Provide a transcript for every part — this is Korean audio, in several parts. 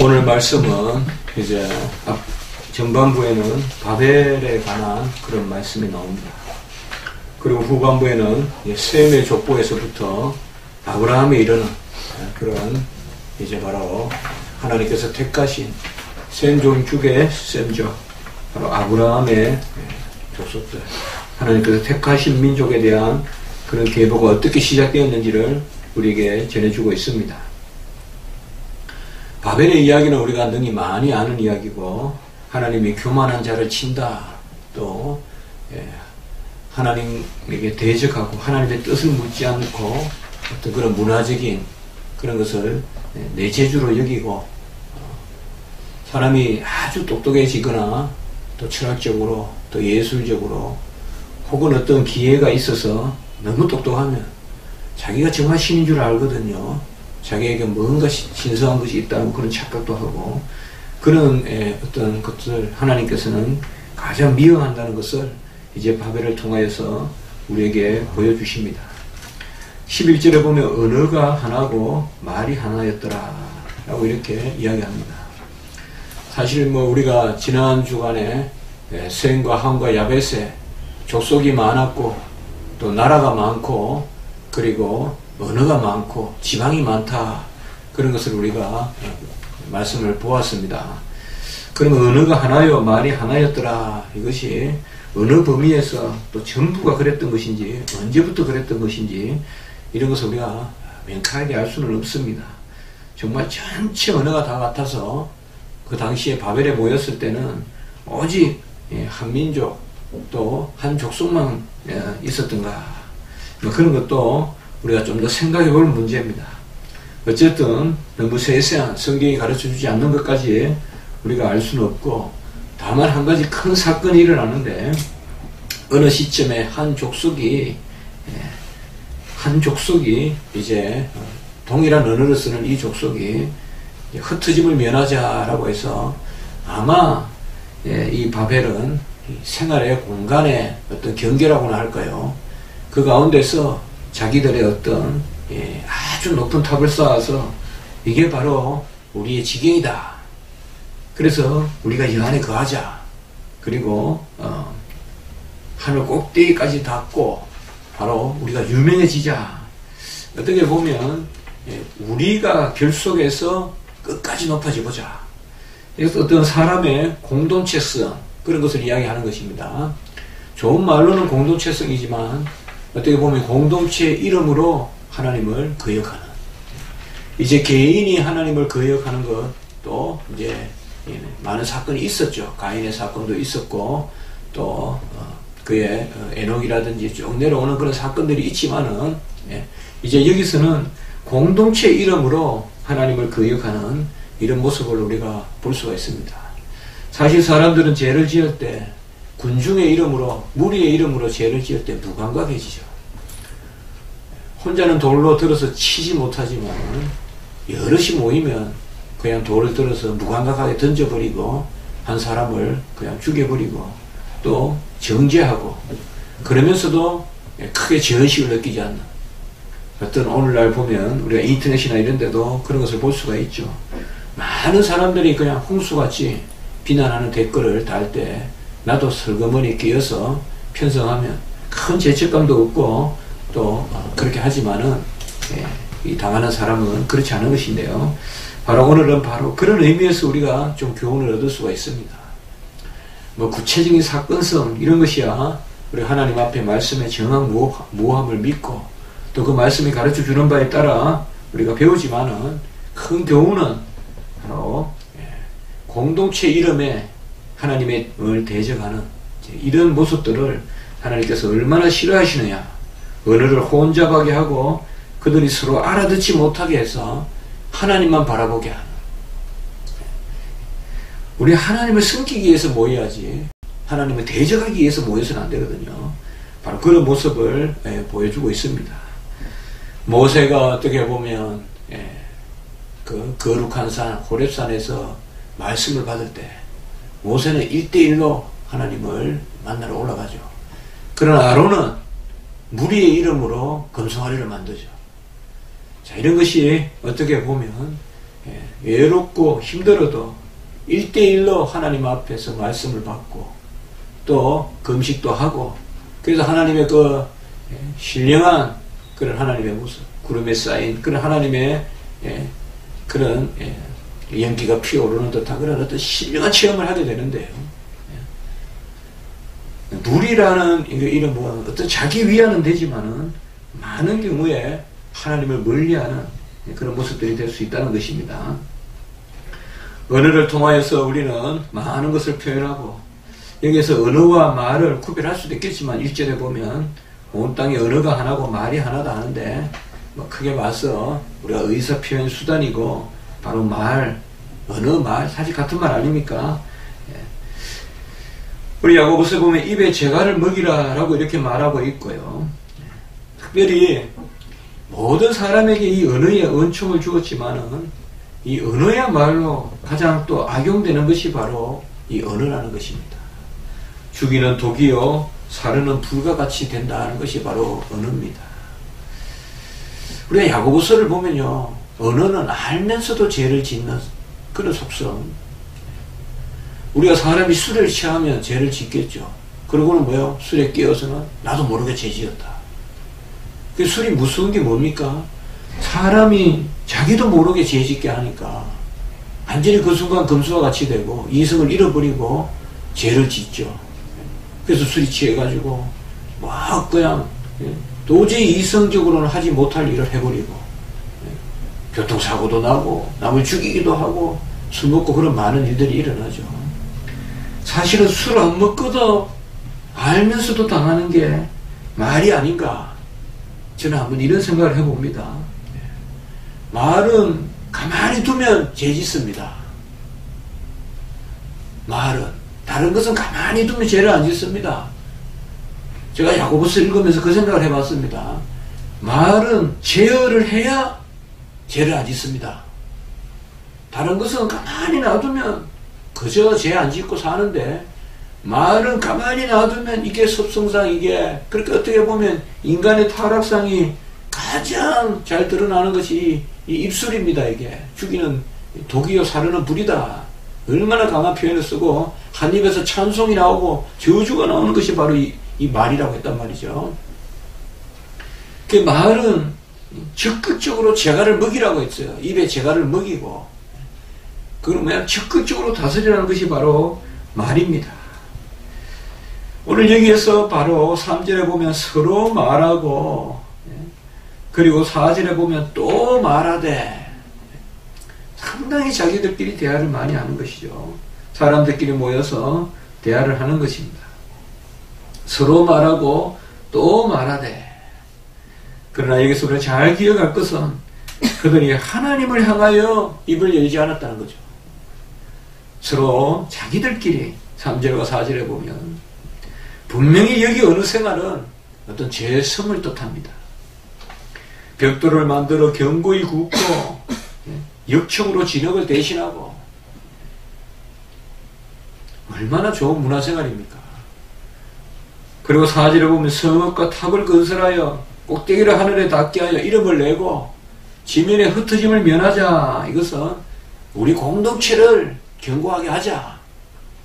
오늘 말씀은 이제 전반부에는 바벨에 관한 그런 말씀이 나옵니다. 그리고 후반부에는 셈의 족보에서부터 아브라함에 이르는 그런 이제 바로 하나님께서 택하신 셈 종족의 셈죠. 바로 아브라함의 족속들, 하나님께서 택하신 민족에 대한 그런 계보가 어떻게 시작되었는지를 우리에게 전해주고 있습니다. 바벨의 이야기는 우리가 능히 많이 아는 이야기고, 하나님이 교만한 자를 친다, 또 하나님에게 대적하고 하나님의 뜻을 묻지 않고 어떤 그런 문화적인 그런 것을 내재주로 여기고, 사람이 아주 똑똑해지거나 또 철학적으로 또 예술적으로 혹은 어떤 기회가 있어서 너무 똑똑하면 자기가 정말 신인 줄 알거든요. 자기에게 뭔가 신성한 것이 있다는 그런 착각도 하고, 그런 어떤 것을 하나님께서는 가장 미워한다는 것을 이제 바벨을 통하여서 우리에게 보여주십니다. 11절에 보면 언어가 하나고 말이 하나였더라 라고 이렇게 이야기합니다. 사실 우리가 지난 주간에 셈과 함과 야벳에 족속이 많았고 또 나라가 많고 그리고 언어가 많고 지방이 많다, 그런 것을 우리가 말씀을 보았습니다. 그럼 언어가 하나요 말이 하나였더라, 이것이 어느 범위에서 또 전부가 그랬던 것인지 언제부터 그랬던 것인지 이런 것을 우리가 명확하게 알 수는 없습니다. 정말 전체 언어가 다 같아서 그 당시에 바벨에 모였을 때는 오직 한 민족 또 한 족속만 있었던가, 그런 것도 우리가 좀 더 생각해 볼 문제입니다. 어쨌든 너무 세세한 성경이 가르쳐 주지 않는 것까지 우리가 알 수는 없고, 다만 한 가지 큰 사건이 일어나는데, 어느 시점에 한 족속이 이제 동일한 언어를 쓰는 이 족속이 흩어짐을 면하자라고 해서, 아마 이 바벨은 생활의 공간의 어떤 경계라고나 할까요? 그 가운데서 자기들의 어떤 아주 높은 탑을 쌓아서 이게 바로 우리의 지경이다, 그래서 우리가 이 안에 거하자, 그리고 하늘 꼭대기까지 닿고 바로 우리가 유명해지자. 어떻게 보면 우리가 결속해서 끝까지 높아지보자. 그래서 어떤 사람의 공동체성, 그런 것을 이야기하는 것입니다. 좋은 말로는 공동체성이지만 어떻게 보면 공동체의 이름으로 하나님을 거역하는, 이제 개인이 하나님을 거역하는 것도 이제 많은 사건이 있었죠. 가인의 사건도 있었고 또 그의 에녹이라든지 쭉 내려오는 그런 사건들이 있지만은, 이제 여기서는 공동체 이름으로 하나님을 거역하는 이런 모습을 우리가 볼 수가 있습니다. 사실 사람들은 죄를 지을 때 군중의 이름으로, 무리의 이름으로 죄를 지을 때 무감각해지죠. 혼자는 돌로 들어서 치지 못하지만 여럿이 모이면 그냥 돌을 들어서 무감각하게 던져버리고 한 사람을 그냥 죽여버리고 또 정죄하고, 그러면서도 크게 죄의식을 느끼지 않는, 어떤 오늘날 보면 우리가 인터넷이나 이런 데도 그런 것을 볼 수가 있죠. 많은 사람들이 그냥 홍수같이 비난하는 댓글을 달 때 나도 설거머니 끼어서 편성하면 큰 죄책감도 없고 또 그렇게 하지만은 이 당하는 사람은 그렇지 않은 것인데요. 바로 오늘은 바로 그런 의미에서 우리가 좀 교훈을 얻을 수가 있습니다. 구체적인 사건성 이런 것이야 우리 하나님 앞에 말씀의 정확무함을 믿고 또 그 말씀이 가르쳐 주는 바에 따라 우리가 배우지만은, 큰 교훈은 바로 공동체 이름에 하나님을 대적하는 이런 모습들을 하나님께서 얼마나 싫어하시느냐. 언어를 혼잡하게 하고 그들이 서로 알아듣지 못하게 해서 하나님만 바라보게 하는, 우리 하나님을 섬기기 위해서 모여야지 하나님을 대적하기 위해서 모여서는 안 되거든요. 바로 그런 모습을 보여주고 있습니다. 모세가 어떻게 보면 그 거룩한 산 호렙산에서 말씀을 받을 때 모세는 1대1로 하나님을 만나러 올라가죠. 그러나 아론은 무리의 이름으로 금송아리를 만들죠. 자, 이런 것이 어떻게 보면 외롭고 힘들어도 1대1로 하나님 앞에서 말씀을 받고 또 금식도 하고 그래서 하나님의 그 신령한 그런 하나님의 모습 구름에 쌓인 그런 하나님의 그런 연기가 피어오르는 듯한 그런 어떤 신령한 체험을 하게 되는데요. 물이라는 이런 어떤 자기 위안은 되지만은 많은 경우에 하나님을 멀리하는 그런 모습들이 될 수 있다는 것입니다. 언어를 통하여서 우리는 많은 것을 표현하고 여기에서 언어와 말을 구별할 수도 있겠지만 1절에 보면 온 땅에 언어가 하나고 말이 하나다 하는데 크게 봐서 우리가 의사 표현 수단이고 바로 말, 언어, 말 사실 같은 말 아닙니까? 우리 야고보서에 보면 입에 재갈을 먹이라 라고 이렇게 말하고 있고요. 특별히 모든 사람에게 이 언어의 은총을 주었지만은 이 언어야말로 가장 또 악용되는 것이 바로 이 언어라는 것입니다. 죽이는 독이요 사르는 불과 같이 된다는 것이 바로 언어입니다. 우리가 야고보서를 보면요 언어는 알면서도 죄를 짓는 그런 속성. 우리가 사람이 술을 취하면 죄를 짓겠죠. 그러고는 뭐요? 술에 끼어서는 나도 모르게 죄 지었다. 그 술이 무서운 게 뭡니까? 사람이 자기도 모르게 죄 짓게 하니까 완전히 그 순간 금수와 같이 되고 이성을 잃어버리고 죄를 짓죠. 그래서 술이 취해가지고 막 그냥 도저히 이성적으로는 하지 못할 일을 해버리고 교통사고도 나고 남을 죽이기도 하고 술 먹고 그런 많은 일들이 일어나죠. 사실은 술 안 먹고도 알면서도 당하는 게 말이 아닌가. 저는 한번 이런 생각을 해봅니다. 말은 가만히 두면 죄 짓습니다. 말은. 다른 것은 가만히 두면 죄를 안 짓습니다. 제가 야고보서 읽으면서 그 생각을 해봤습니다. 말은 제어를 해야 죄를 안 짓습니다. 다른 것은 가만히 놔두면 그저 죄 안 짓고 사는데 말은 가만히 놔두면 이게 습성상 이게 그렇게 어떻게 보면 인간의 타락상이 가장 잘 드러나는 것이 이 입술입니다. 이게 죽이는 독이요 사르는 불이다. 얼마나 강한 표현을 쓰고 한 입에서 찬송이 나오고 저주가 나오는 것이 바로 이 말이라고 했단 말이죠. 그 말은 적극적으로 재갈을 먹이라고 했어요. 입에 재갈을 먹이고 그러면 적극적으로 다스리라는 것이 바로 말입니다. 오늘 여기에서 바로 3절에 보면 서로 말하고 그리고 4절에 보면 또 말하되 상당히 자기들끼리 대화를 많이 하는 것이죠. 사람들끼리 모여서 대화를 하는 것입니다. 서로 말하고 또 말하되 그러나 여기서 우리가 잘 기억할 것은 그들이 하나님을 향하여 입을 열지 않았다는 거죠. 서로 자기들끼리 3절과 4절에 보면 분명히 여기 어느 생활은 어떤 죄성을 뜻합니다. 벽돌을 만들어 견고히 굽고 역청으로 진흙을 대신하고 얼마나 좋은 문화생활입니까? 그리고 4절에 보면 성읍과 탑을 건설하여 꼭대기를 하늘에 닿게 하여 이름을 내고 지면의 흩어짐을 면하자. 이것은 우리 공동체를 견고하게 하자.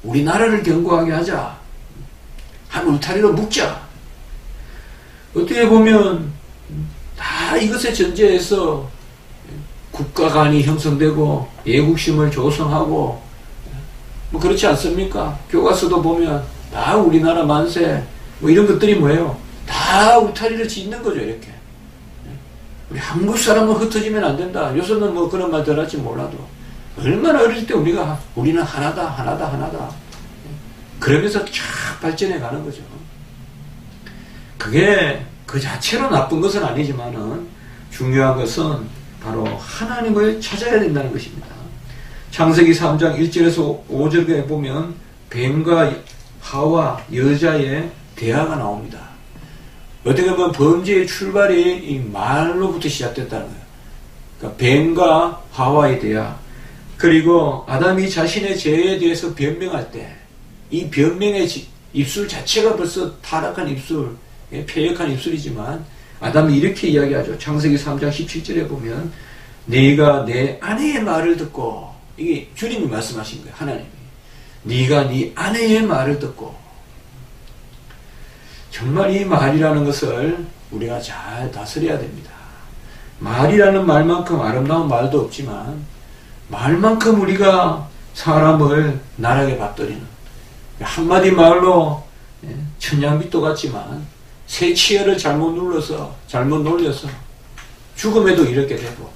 우리나라를 견고하게 하자. 한 울타리로 묶자. 어떻게 보면 다 이것에 전제해서 국가 간이 형성되고 애국심을 조성하고 뭐 그렇지 않습니까? 교과서도 보면 다 우리나라 만세 뭐 이런 것들이 뭐예요? 다 울타리를 짓는 거죠. 이렇게 우리 한국 사람은 흩어지면 안 된다. 요새는 뭐 그런 말 들었지 몰라도 얼마나 어릴 때 우리는 하나다 그러면서 쫙 발전해 가는 거죠. 그게 그 자체로 나쁜 것은 아니지만은 중요한 것은 바로 하나님을 찾아야 된다는 것입니다. 창세기 3장 1절에서 5절에 보면 뱀과 하와 여자의 대화가 나옵니다. 어떻게 보면 범죄의 출발이 이 말로부터 시작됐다는 거예요. 그러니까 뱀과 하와의 대화. 그리고 아담이 자신의 죄에 대해서 변명할 때 이 변명의 입술 자체가 벌써 타락한 입술, 폐역한 입술이지만 아담이 이렇게 이야기하죠. 창세기 3장 17절에 보면 네가 내 아내의 말을 듣고, 이게 주님이 말씀하신 거예요. 하나님이. 네가 네 아내의 말을 듣고. 정말 이 말이라는 것을 우리가 잘 다스려야 됩니다. 말이라는 말만큼 아름다운 말도 없지만 말만큼 우리가 사람을 나락에 받들이는, 한마디 말로 천냥빚도 같지만 새 치열을 잘못 눌러서, 잘못 놀려서 죽음에도 이렇게 되고,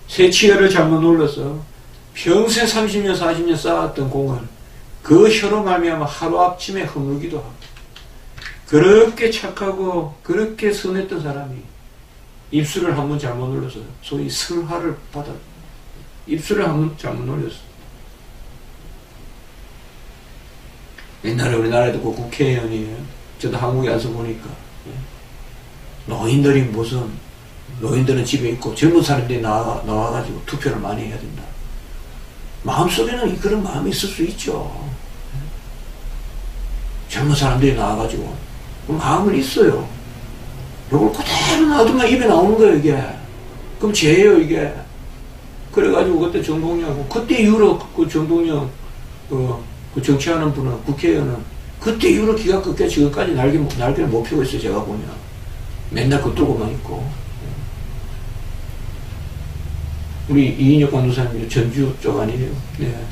새 치열을 잘못 눌러서 평생 30년 40년 쌓았던 공을 그 혀로 말미암아 하루아침에 허물기도 하고, 그렇게 착하고 그렇게 선했던 사람이 입술을 한번 잘못 눌러서 소위 설화를 받아, 입술을 한번 잘못 눌렸어. 옛날에 우리나라에도 그 국회의원이에요. 저도 한국에 와서 보니까 노인들이 무슨, 노인들은 집에 있고 젊은 사람들이 나와가지고 투표를 많이 해야 된다. 마음속에는 그런 마음이 있을 수 있죠. 젊은 사람들이 나와가지고 마음은 있어요. 이걸 그대로 놔두면 입에 나오는 거예요, 이게. 그럼 죄예요, 이게. 그래가지고 그때 정동영하고, 그때 이후로 그 정동영 그 정치하는 분은, 국회의원은 그때 이후로 기가 끝게 지금까지 날개를 못 펴고 있어요. 제가 보면 맨날 겉돌고만 있고. 우리 이인혁 간호사님 전주 쪽 아니에요? 네.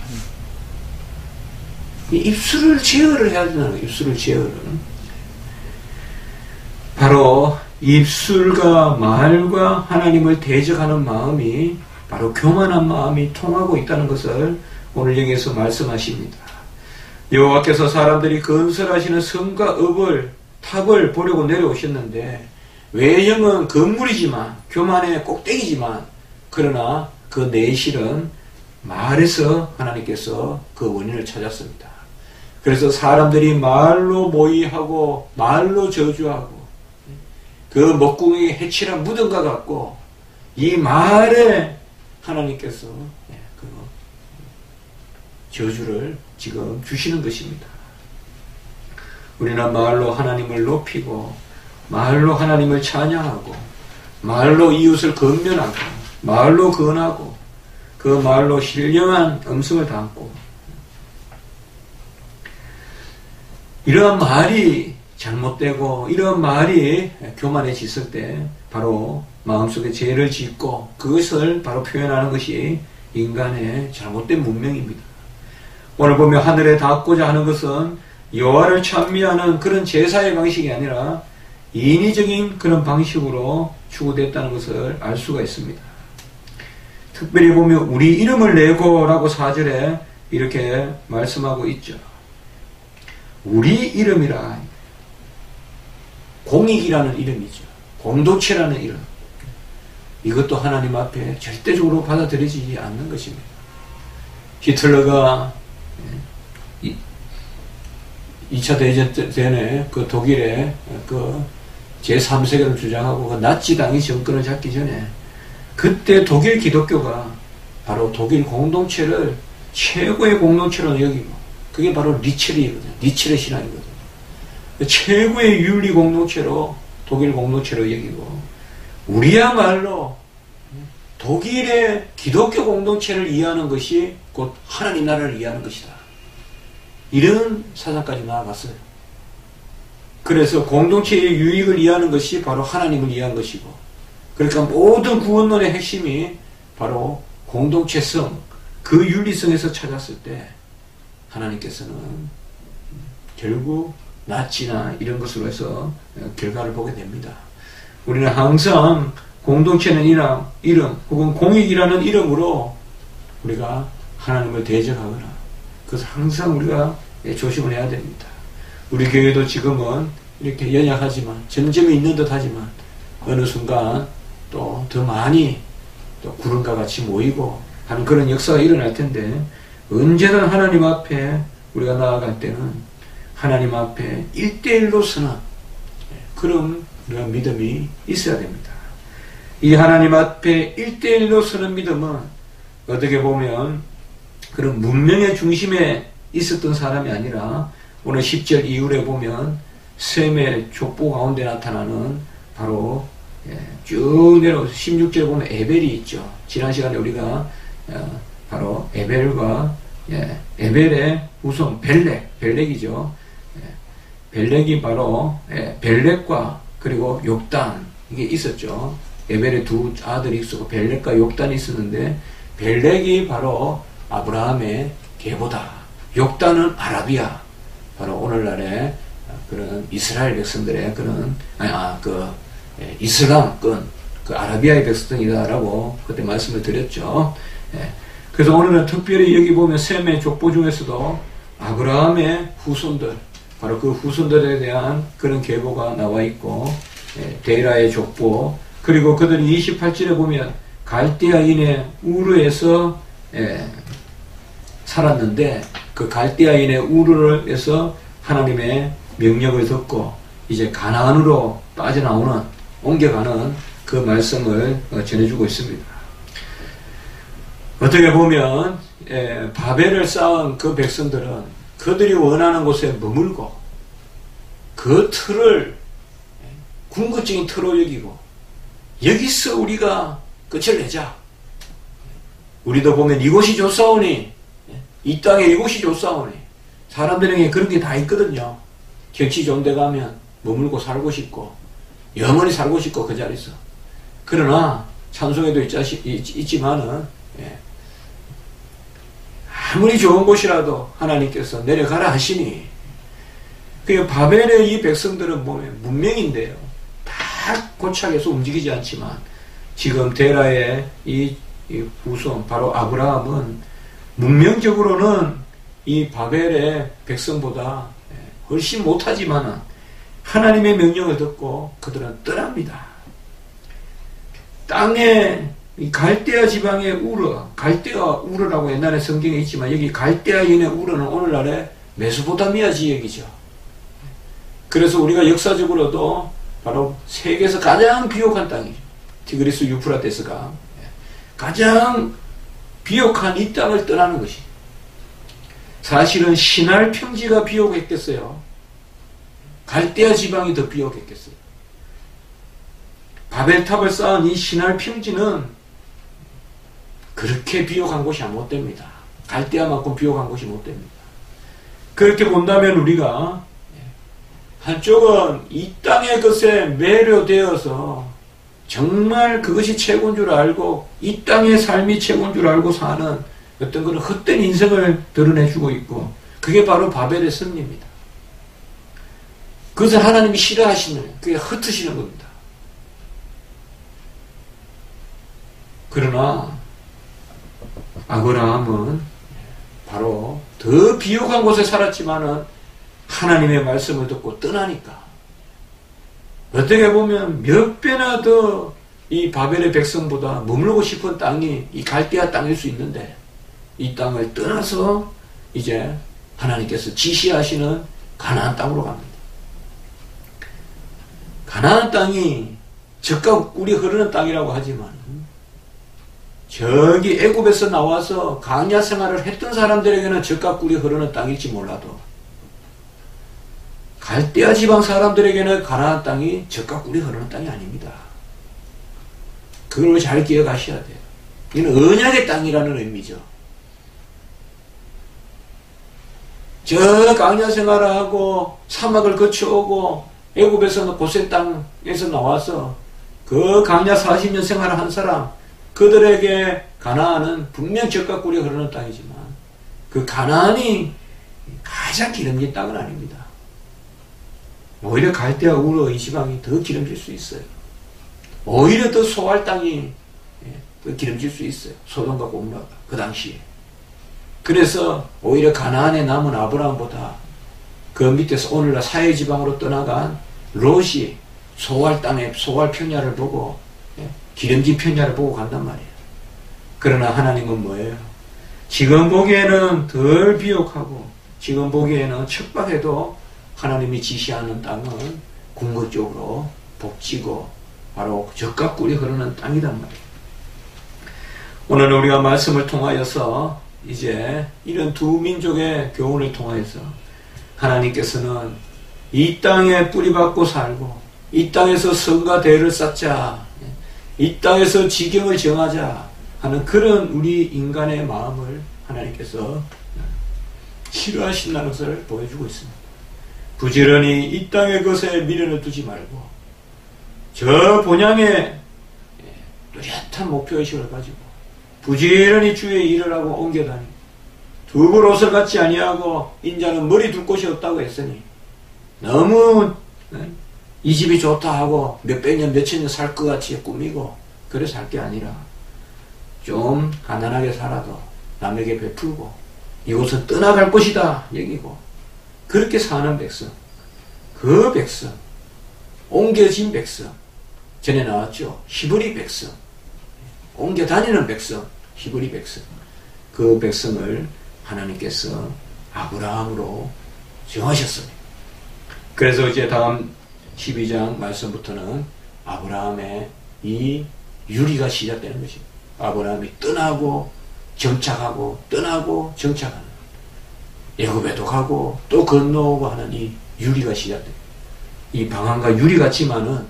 이 입술을 제어를 해야 되는 거예요. 입술을 제어를. 바로 입술과 말과 하나님을 대적하는 마음이, 바로 교만한 마음이 통하고 있다는 것을 오늘 여기에서 말씀하십니다. 여호와께서 사람들이 건설하시는 성과 탑을 보려고 내려오셨는데, 외형은 건물이지만, 교만의 꼭대기지만, 그러나 그 내실은 말에서 하나님께서 그 원인을 찾았습니다. 그래서 사람들이 말로 모의하고 말로 저주하고 그 먹궁이 해칠한 무덤과 같고, 이 말에 하나님께서 그 저주를 지금 주시는 것입니다. 우리는 말로 하나님을 높이고, 말로 하나님을 찬양하고, 말로 이웃을 건면하고, 말로 건하고, 그 말로 신령한 음성을 담고, 이러한 말이 잘못되고 이런 말이 교만해졌을 때 바로 마음속에 죄를 짓고 그것을 바로 표현하는 것이 인간의 잘못된 문명입니다. 오늘 보면 하늘에 닿고자 하는 것은 여호와를 찬미하는 그런 제사의 방식이 아니라 인위적인 그런 방식으로 추구됐다는 것을 알 수가 있습니다. 특별히 보면 우리 이름을 내고 라고 4절에 이렇게 말씀하고 있죠. 우리 이름이라, 공익이라는 이름이죠. 공동체라는 이름. 이것도 하나님 앞에 절대적으로 받아들이지 않는 것입니다. 히틀러가 2차 대전 전에 그 독일의 그 제3세계를 주장하고 그 나치당이 정권을 잡기 전에, 그때 독일 기독교가 바로 독일 공동체를 최고의 공동체로 여기고, 그게 바로 리첼이거든요. 리첼의 신앙이거든요. 최고의 윤리 공동체로, 독일 공동체로 여기고, 우리야말로 독일의 기독교 공동체를 이해하는 것이 곧 하나님 나라를 이해하는 것이다. 이런 사상까지 나아갔어요. 그래서 공동체의 유익을 이해하는 것이 바로 하나님을 이해한 것이고, 그러니까 모든 구원론의 핵심이 바로 공동체성, 그 윤리성에서 찾았을 때 하나님께서는 결국 나치나 이런 것으로 해서 결과를 보게 됩니다. 우리는 항상 공동체는 이름 혹은 공익이라는 이름으로 우리가 하나님을 대적하거나, 그래서 항상 우리가 조심을 해야 됩니다. 우리 교회도 지금은 이렇게 연약하지만, 점점 있는 듯 하지만 어느 순간 또 더 많이 또 구름과 같이 모이고 하는 그런 역사가 일어날 텐데, 언제나 하나님 앞에 우리가 나아갈 때는 하나님 앞에 1대1로 서는 그런 믿음이 있어야 됩니다. 이 하나님 앞에 1대1로 서는 믿음은 어떻게 보면 그런 문명의 중심에 있었던 사람이 아니라, 오늘 10절 이후에 보면 셈의 족보 가운데 나타나는 바로 쭉 내려오서 16절에 보면 에벨이 있죠. 지난 시간에 우리가 바로 에벨과 에벨의 후손 벨렉이죠. 벨렉이 바로 벨렉과 그리고 욕단 이게 있었죠. 에벨의 두 아들이 있었고 벨렉과 욕단이 있었는데 벨렉이 바로 아브라함의 계보다. 욕단은 아라비아. 바로 오늘날의 그런 이스라엘 백성들의 그런 이슬람권 그 아라비아의 백성이다라고 그때 말씀을 드렸죠. 그래서 오늘은 특별히 여기 보면 셈의 족보 중에서도 아브라함의 후손들 바로 그 후손들에 대한 그런 계보가 나와 있고 데라의 족보 그리고 그들이 28절에 보면 갈대아인의 우르에서 살았는데 그 갈대아인의 우르에서 하나님의 명령을 듣고 이제 가나안으로 빠져나오는 옮겨가는 그 말씀을 전해주고 있습니다. 어떻게 보면 바벨을 쌓은 그 백성들은 그들이 원하는 곳에 머물고 그 틀을 궁극적인 틀로 여기고 여기서 우리가 끝을 내자. 우리도 보면 이곳이 좋사오니 이 땅에 이곳이 좋사오니 사람들에게 그런 게 다 있거든요. 경치 좋은 데 가면 머물고 살고 싶고 영원히 살고 싶고 그 자리에서. 그러나 찬송에도 있지만은 아무리 좋은 곳이라도 하나님께서 내려가라 하시니 그 바벨의 이 백성들은 보면 문명인데요. 다 고착해서 움직이지 않지만 지금 데라의 이 후손 바로 아브라함은 문명적으로는 이 바벨의 백성보다 훨씬 못하지만 하나님의 명령을 듣고 그들은 떠납니다. 땅에 이 갈대아 지방의 우르, 갈대아 우르라고 옛날에 성경에 있지만 여기 갈대아인의 우르는 오늘날의 메소포타미아 지역이죠. 그래서 우리가 역사적으로도 바로 세계에서 가장 비옥한 땅이죠. 티그리스 유프라테스가 가장 비옥한 이 땅을 떠나는 것이 사실은 시날 평지가 비옥했겠어요. 갈대아 지방이 더 비옥했겠어요. 바벨탑을 쌓은 이 시날 평지는 그렇게 비옥한 곳이 못 됩니다. 갈대아만큼 비옥한 곳이 못 됩니다. 그렇게 본다면 우리가 한쪽은 이 땅의 것에 매료되어서 정말 그것이 최고인 줄 알고 이 땅의 삶이 최고인 줄 알고 사는 어떤 그런 헛된 인생을 드러내주고 있고 그게 바로 바벨의 승리입니다. 그것을 하나님이 싫어하시는 그게 흩으시는 겁니다. 그러나 아브라함은 바로 더 비옥한 곳에 살았지만은 하나님의 말씀을 듣고 떠나니까 어떻게 보면 몇 배나 더 이 바벨의 백성보다 머물고 싶은 땅이 이 갈대아 땅일 수 있는데 이 땅을 떠나서 이제 하나님께서 지시하시는 가나안 땅으로 갑니다. 가나안 땅이 젖과 꿀이 흐르는 땅이라고 하지만 저기 애굽에서 나와서 광야 생활을 했던 사람들에게는 젖과 꿀이 흐르는 땅일지 몰라도 갈대아 지방 사람들에게는 가나안 땅이 젖과 꿀이 흐르는 땅이 아닙니다. 그걸 잘 기억하셔야 돼요. 이는 언약의 땅이라는 의미죠. 저 광야 생활을 하고 사막을 거쳐오고 애굽에서는 고센 땅에서 나와서 그 광야 40년 생활을 한 사람 그들에게 가나안은 분명 젖과 꿀이 흐르는 땅이지만 그 가나안이 가장 기름진 땅은 아닙니다. 오히려 갈대아 우르 이 지방이 더 기름질 수 있어요. 오히려 더 소알 땅이 더 기름질 수 있어요. 소돔과 고모라가 그 당시에. 그래서 오히려 가나안에 남은 아브라함보다 그 밑에서 오늘날 사해지방으로 떠나간 롯이 소알 땅에 소알 평야를 보고 기름진 평야를 보고 간단 말이에요. 그러나 하나님은 뭐예요? 지금 보기에는 덜 비옥하고 지금 보기에는 척박해도 하나님이 지시하는 땅은 궁극적으로 복지고 바로 젖과 꿀이 흐르는 땅이란 말이에요. 오늘 우리가 말씀을 통하여서 이제 이런 두 민족의 교훈을 통하여서 하나님께서는 이 땅에 뿌리박고 살고 이 땅에서 성과 대를 쌓자 이 땅에서 지경을 정하자 하는 그런 우리 인간의 마음을 하나님께서 싫어하신다는 것을 보여주고 있습니다. 부지런히 이 땅의 것에 미련을 두지 말고 저 본향에 뚜렷한 목표의식을 가지고 부지런히 주의 일을 하고 옮겨다니고 두불 옷을 갖지 아니하고 인자는 머리 둘 곳이 없다고 했으니 너무 이 집이 좋다 하고 몇백 년 몇천 년 살 것 같이 꾸미고 그래 살 게 아니라 좀 가난하게 살아도 남에게 베풀고 이곳은 떠나갈 곳이다 여기고 그렇게 사는 백성, 그 백성, 옮겨진 백성, 전에 나왔죠. 히브리 백성, 옮겨 다니는 백성, 히브리 백성, 그 백성을 하나님께서 아브라함으로 정하셨습니다. 그래서 이제 다음 12장 말씀부터는 아브라함의 이 유리가 시작되는 것입니다. 아브라함이 떠나고 정착하고 떠나고 정착하는 애굽에도 가고 또 건너오고 하는 이 유리가 시작됩니다. 이 방황과 유리 같지만은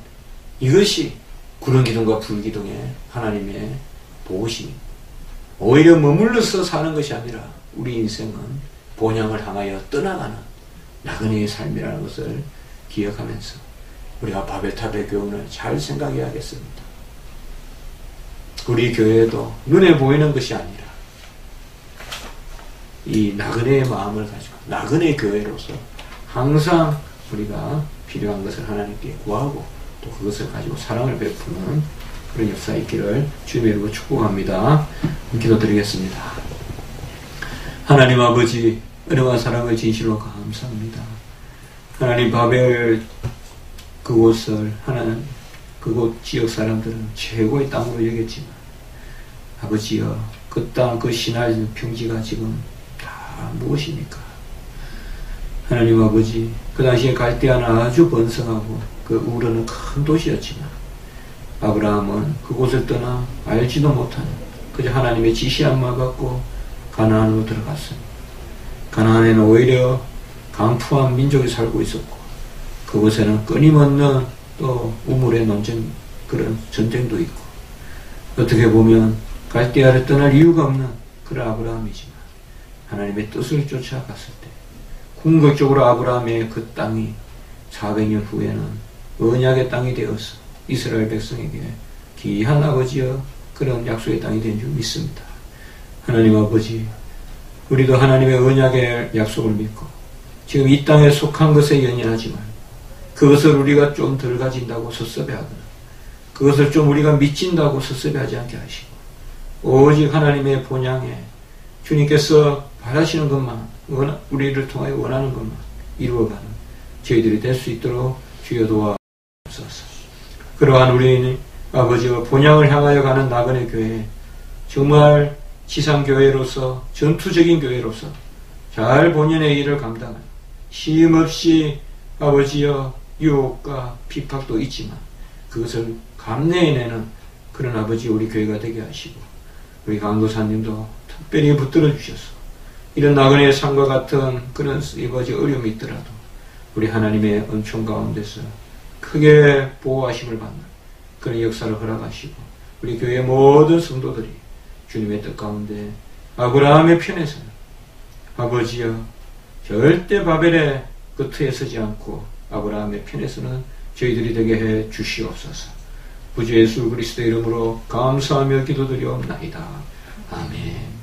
이것이 구름기둥과 불기둥의 하나님의 보호심입니다. 오히려 머물러서 사는 것이 아니라 우리 인생은 본향을 향하여 떠나가는 나그네의 삶이라는 것을 기억하면서 우리가 바벨탑의 교훈을 잘 생각해야겠습니다. 우리 교회도 눈에 보이는 것이 아니라 이 나그네의 마음을 가지고 나그네 교회로서 항상 우리가 필요한 것을 하나님께 구하고 또 그것을 가지고 사랑을 베푸는 그런 역사 있기를 주님의 이름으로 축복합니다. 기도드리겠습니다. 하나님 아버지 은혜와 사랑을 진실로 감사합니다. 하나님 바벨 그곳을 하나님 그곳 지역 사람들은 최고의 땅으로 여겼지만 아버지여 그 땅 그 신할 평지가 지금 다 무엇입니까? 하나님 아버지 그 당시에 갈대아는 아주 번성하고 그 우르는 큰 도시였지만 아브라함은 그곳을 떠나 알지도 못하는 그저 하나님의 지시함만 갖고 가나안으로 들어갔습니다. 가나안에는 오히려 강투한 민족이 살고 있었고 그곳에는 끊임없는 또 우물의 논쟁 그런 전쟁도 있고 어떻게 보면 갈대아를 떠날 이유가 없는 그런 아브라함이지만 하나님의 뜻을 쫓아갔을 때 궁극적으로 아브라함의 그 땅이 400년 후에는 언약의 땅이 되어서 이스라엘 백성에게 귀한 아버지여 그런 약속의 땅이 된 줄 믿습니다. 하나님 아버지 우리도 하나님의 언약의 약속을 믿고 지금 이 땅에 속한 것에 연연하지 말고 그것을 우리가 좀 덜 가진다고 섭섭해하거나 그것을 좀 우리가 미친다고 섭섭해하지 않게 하시고 오직 하나님의 본향에 주님께서 바라시는 것만 우리를 통하여 원하는 것만 이루어가는 저희들이 될 수 있도록 주여 도와주옵소서. 그러한 우리 아버지와 본향을 향하여 가는 나그네 교회 정말 지상교회로서 전투적인 교회로서 잘 본연의 일을 감당하는 쉼없이 아버지여 유혹과 비박도 있지만 그것을 감내해내는 그런 아버지 우리 교회가 되게 하시고 우리 강도사님도 특별히 붙들어 주셔서 이런 나그네의 삶과 같은 그런 이거지 어려움이 있더라도 우리 하나님의 은총 가운데서 크게 보호하심을 받는 그런 역사를 허락하시고 우리 교회의 모든 성도들이 주님의 뜻 가운데 아브라함의 편에서는 아버지여 절대 바벨의 끝에 서지 않고 아브라함의 편에서는 저희들이 되게 해 주시옵소서. 구주 예수 그리스도의 이름으로 감사하며 기도드리옵나이다. 아멘.